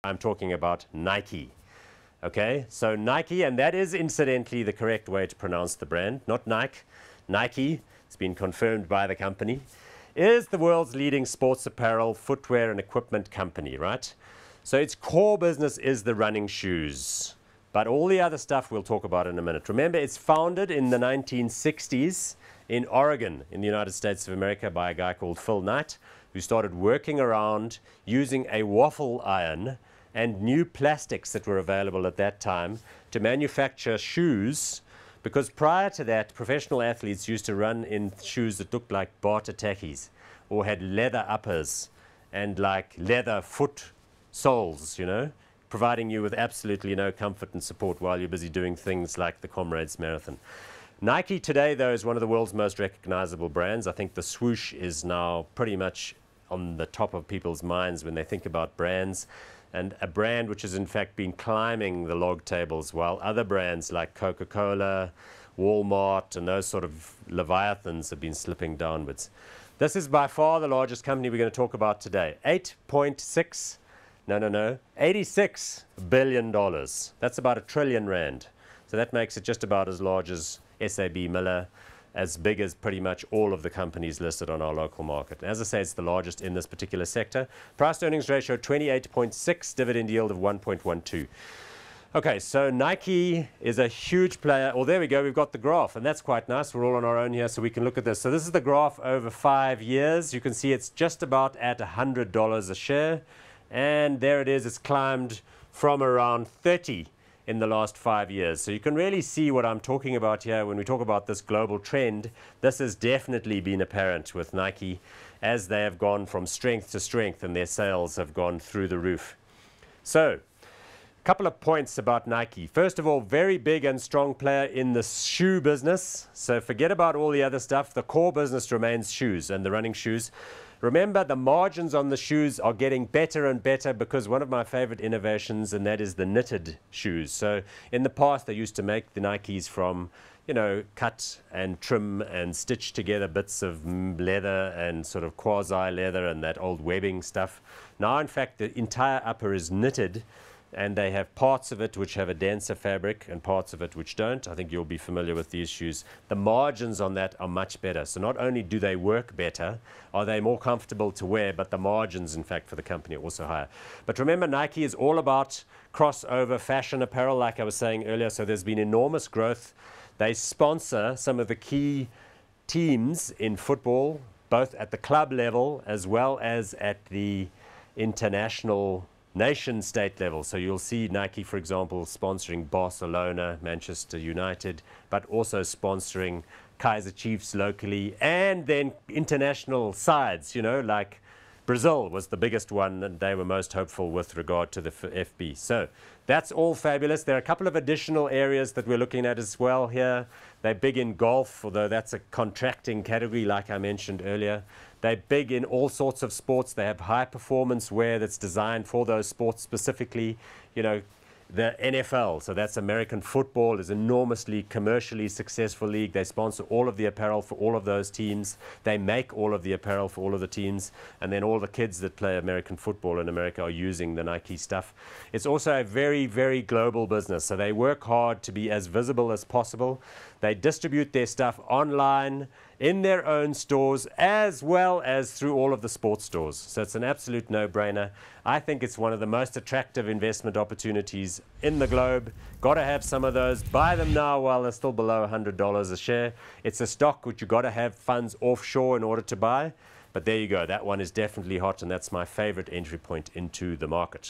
I'm talking about Nike. Okay, so Nike, and that is incidentally the correct way to pronounce the brand, not Nike. Nike, it's been confirmed by the company, is the world's leading sports apparel, footwear and equipment company, right? So its core business is the running shoes, but all the other stuff we'll talk about in a minute. Remember, it's founded in the 1960s in Oregon, in the United States of America, by a guy called Phil Knight, who started working around using a waffle iron and new plastics that were available at that time to manufacture shoes, because prior to that, professional athletes used to run in shoes that looked like barter tackies or had leather uppers and like leather foot soles, you know, providing you with absolutely no comfort and support while you're busy doing things like the Comrades Marathon. Nike today, though, is one of the world's most recognizable brands. I think the swoosh is now pretty much on the top of people's minds when they think about brands, and a brand which has in fact been climbing the log tables while other brands like Coca-Cola, Walmart and those sort of leviathans have been slipping downwards. This is by far the largest company we're going to talk about today. $86 billion. That's about R1 trillion. So that makes it just about as large as SAB Miller, as big as pretty much all of the companies listed on our local market. As I say, it's the largest in this particular sector. Price to earnings ratio 28.6, dividend yield of 1.12. Okay, so Nike is a huge player. Well, there we go. We've got the graph, and that's quite nice. We're all on our own here, so we can look at this. So this is the graph over 5 years. You can see it's just about at $100 a share, and there it is. It's climbed from around 30 in the last 5 years. So you can really see what I'm talking about here when we talk about this global trend. This has definitely been apparent with Nike as they have gone from strength to strength and their sales have gone through the roof. So, a couple of points about Nike. First of all, very big and strong player in the shoe business. So forget about all the other stuff. The core business remains shoes and the running shoes. Remember, the margins on the shoes are getting better and better because one of my favorite innovations, and that is the knitted shoes. So in the past, they used to make the Nikes from, you know, cut and trim and stitch together bits of leather and sort of quasi-leather and that old webbing stuff. Now, in fact, the entire upper is knitted, and they have parts of it which have a denser fabric and parts of it which don't. I think you'll be familiar with these shoes. The margins on that are much better. So not only do they work better, are they more comfortable to wear, but the margins, in fact, for the company are also higher. But remember, Nike is all about crossover fashion apparel, like I was saying earlier. So there's been enormous growth. They sponsor some of the key teams in football, both at the club level as well as at the international nation-state level. So you'll see Nike, for example, sponsoring Barcelona, Manchester United, but also sponsoring Kaizer Chiefs locally, and then international sides, you know, like Brazil was the biggest one, and they were most hopeful with regard to the FB. So that's all fabulous. There are a couple of additional areas that we're looking at as well here. They're big in golf, although that's a contracting category, like I mentioned earlier. They're big in all sorts of sports. They have high performance wear that's designed for those sports specifically. You know, the NFL, so that's American football, is enormously commercially successful league. They sponsor all of the apparel for all of those teams. They make all of the apparel for all of the teams. And then all the kids that play American football in America are using the Nike stuff. It's also a very, very global business. So they work hard to be as visible as possible. They distribute their stuff online, in their own stores, as well as through all of the sports stores. So it's an absolute no-brainer. I think it's one of the most attractive investment opportunities in the globe. Got to have some of those. Buy them now while they're still below $100 a share. It's a stock which you've got to have funds offshore in order to buy. But there you go. That one is definitely hot, and that's my favorite entry point into the market.